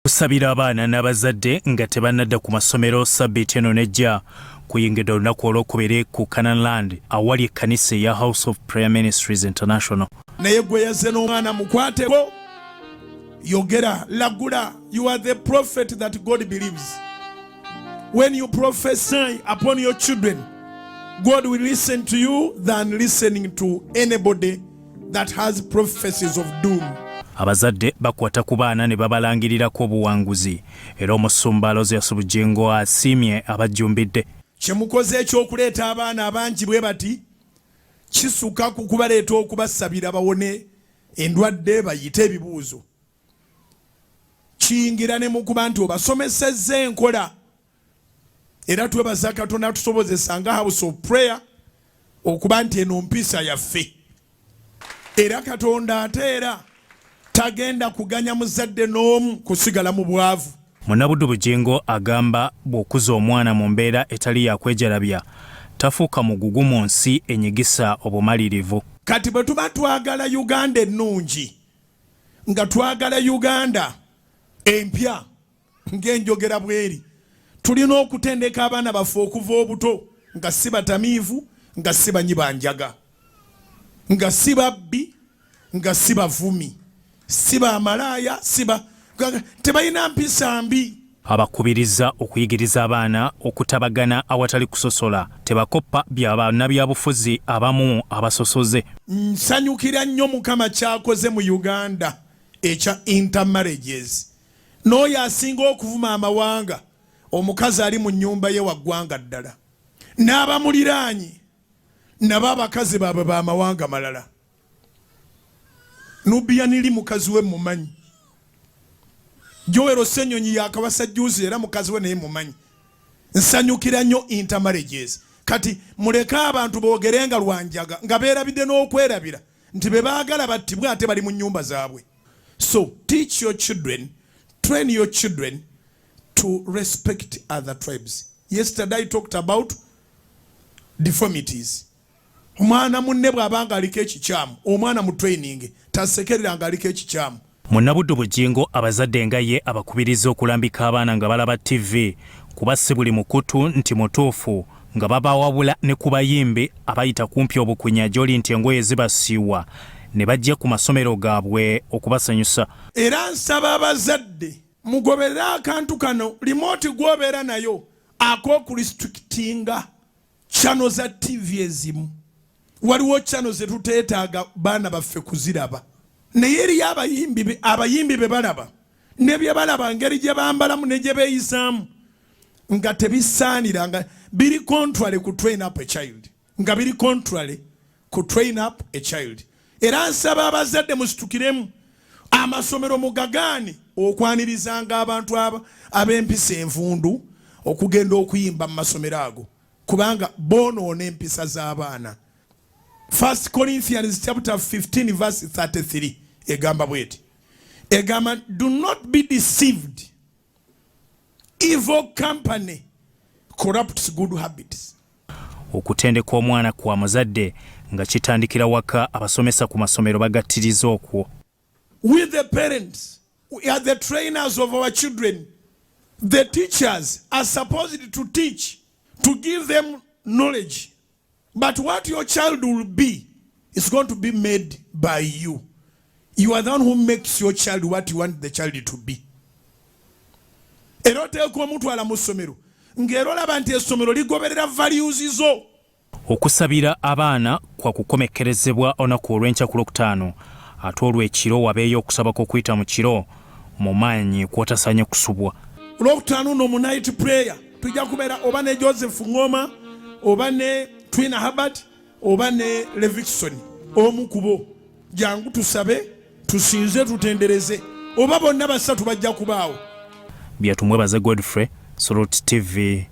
Okusabira abaana n'abazadde nga tebannadda ku masomero ssabbiiti eno nejja kuyingidde olunaku olwokubiri ku Canaanland awali ekkanisa ya House of Prayer Ministries International. Naye gwe yazze n'omwana mukwateko yogera lagula. You are the prophet that God believes. When you prophesy upon your children, God will listen to you than listening to anybody that has prophecies of doom. Abazadde bakwata ku baana ne babalangirirako obuwanguzi era omusumba Alozias Bujjingo asiimye abajjumbidde. Kyemukoze ekyokuleeta abaana abangi bwe bati kisuka ku kubaleeta okubasabira bawone endwadde bayite ebibuuzo. Kiyingira ne mu kuba nti obasomesezza enkola era twebaza Katonda tusobozesa nga House of Prayer okuba nti eno mpisa yaffe era Katonda ateera tagenda kuganya muzadde n'omu kusigala mu bwavu. Munnabuddu Bujjingo agamba bw'okuza omwana mu mbeera etali yakwejalabya tafuuka mugugu mu nsi enyigisa obumalirivu. Kati bwe tuba twagala Uganda ennungi nga twagala Uganda empya ng'enjogera bweri, tulina okutendeka abaana baffe okuva obuto nga si batamiivu, nga si banyibanjaga, nga si babbi, nga si bavumi, si bamalaaya, tebalina mpisa mbi. Abakubiriza okuyigiriza abaana okutabagana awatali kusosola, tebakoppa bannabyabufuzi abamu abasosoze. Nsanyukira nnyo Mukama kyakoze mu Uganda ekya intermarriages. N'oyo asinga okuvuma amawanga omukazi ali mu nnyumba ye waggwanga ddala, n'abamuliraanyi nabo abakazi baabwe b'amawanga malala. Nubiya nili mukazi we mumanyi, Joero Senyonyi yakabasa juzi era mukazi we naye mumanyi. Nsanyukira nnyo intermarriages. Kati muleka abantu boogerenga lwanjaga nga beerabidde n'okwerabira nti be baagala battibwe ate bali mu nnyumba zaabwe. So teach your children, train your children to respect other tribes. Yesterday I talked about deformities. Omwana munne bw'abanga aliko ekikyamu, omwana mu training tasekereranga aliko ekikyamu. Munnabuddu Bujjingo abazadde nga ye abakubiriza okulambika abaana nga balaba TV kuba si buli mukutu nti mutuufu, nga babawabula ne ku bayimbi abayita kumpi obukunya gy'oli nti engoye zibasiiwa ne bajja ku masomero gaabwe okubasanyusa. Era nsaba abazadde mugoberera akantu kano remote gwobeera nayo ak'okurestrictinga channel za TV ezimu. Waliwo channel ze tuteetaaga baana baffe kuziraba. Naye eriyo abayimbi be balaba ne bye balaba ngeri gye bambalamu ne gye beeyisaamu nga tebisaanira, nga biri contrary ku train up a child, nga biri contrary ku train up a child. Era nsaba abazadde musitukiremu amasomero mugagaane okwanirizanga abantu ab'empisa envundu okugenda okuyimba mu masomero ago kubanga boonoona empisa z'abaana. 1 Corinthians chapter 15 verse 33 egamba bweti, egamba do not be deceived, evil company corrupts good habits. Okutendeka omwana kwa muzadde nga kitandikira waka, abasomesa ku masomero bagattiriza okwo. We the parents, we are the trainers of our children. The teachers are supposed to teach, to give them knowledge. But what your child will be is going to be made by you. You are the one who makes your child what you want the child to be. Eroteekwa omutwala mu ssomero ng'era olaba nti essomero ligoberera values zo. Okusabira abaana kwa kukomekkerezebwa olunaku olw'enkya ku Lwokutaano, ate olw'ekiro wabeeyo okusaba kw'okuyita mu kiro mu maanyi kwotasaanye kusubwa. Lwokutaano no mu night prayer tujja kubeera oba ne Joseph Ngoma oba ne Twina Herbert oba ne Levikson omu kubo. Jangu tusabe, tusinze, tutendereze. Oba bonna basatu bajja kubaawo. Byatumwebaza Godfrey, Sorot TV.